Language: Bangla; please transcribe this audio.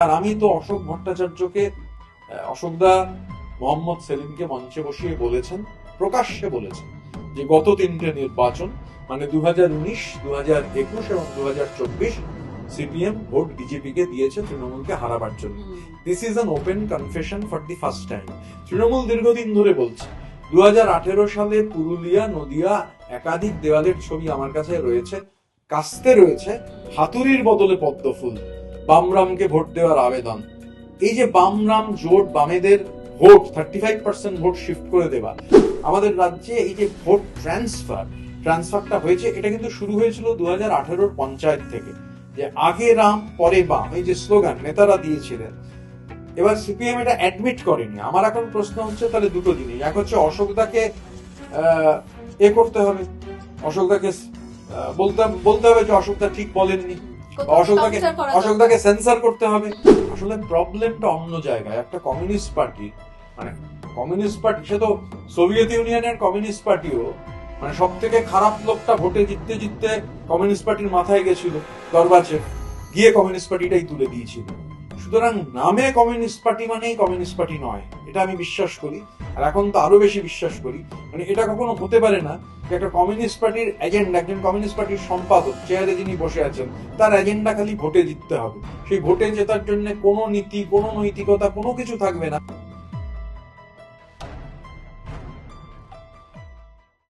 আর আমি তো অশোক ভট্টাচার্যকে অশোকদা মোহাম্মদ সেলিমকে মঞ্চে বসিয়ে বলেছেন, প্রকাশ্যে বলেছেন যে গত তিনটে নির্বাচন মানে 2019, 2021 এবং 2024 সিপিএম ভোট বিজেপিকে দিয়েছে তৃণমূলকে হারাবার জন্য। This is an open confession for the first time. Trinamool দীর্ঘদিন ধরে বলছে 2018 সালে পুরুলিয়া, নদিয়া একাধিক দেওয়ালের ছবি আমার কাছে রয়েছে, কাস্তে রয়েছে হাতুড়ির বদলে পদ্মফুল, বামরামকে ভোট দেওয়ার আবেদন। এই যে বামরাম জোট, বামেদের ভোট 35% ভোট শিফট করে দেওয়া আমাদের রাজ্যে, এই যে ভোট ট্রান্সফারটা হয়েছে, এটা কিন্তু শুরু হয়েছিল 2018 পঞ্চায়েত থেকে, যে আগে রাম পরে বাম, এই যে স্লোগান নেতারা দিয়েছিলেন। এবার সিপিএম এটা অ্যাডমিট করেনি। আমার এখন প্রশ্ন হচ্ছে তাহলে দুটো জিনিস, এক হচ্ছে অশোকদাকে করতে হবে, অশোকদাকে বলতে হবে যে অশোকদা ঠিক বলেননি, অশোকদাকে সেন্সর করতে হবে। আসলে প্রবলেমটা অন্য জায়গায়। একটা কমিউনিস্ট পার্টি, মানে কমিউনিস্ট পার্টি, সে তো সোভিয়েত ইউনিয়নের কমিউনিস্ট পার্টিও, মানে সব থেকে খারাপ লোকটা ভোটে জিততে জিততে কমিউনিস্ট পার্টির মাথায় গেছিল, গর্বাচেভ গিয়ে কমিউনিস্ট পার্টিটাই তুলে দিয়েছিল। সুতরাং নামে কমিউনিস্ট পার্টি মানেই কমিউনিস্ট পার্টি নয়, এটা আমি বিশ্বাস করি। আর এখন তো আরো বেশি বিশ্বাস করি। মানে এটা কখনো হতে পারে না যে একটা কমিউনিস্ট পার্টির এজেন্ডা, একজন কমিউনিস্ট পার্টির সম্পাদক চেয়ারে যিনি বসে আছেন, তার এজেন্ডা খালি ভোটে জিততে হবে। সেই ভোটে জেতার জন্য কোনো নীতি, কোনো নৈতিকতা, কোনো কিছু থাকবে না।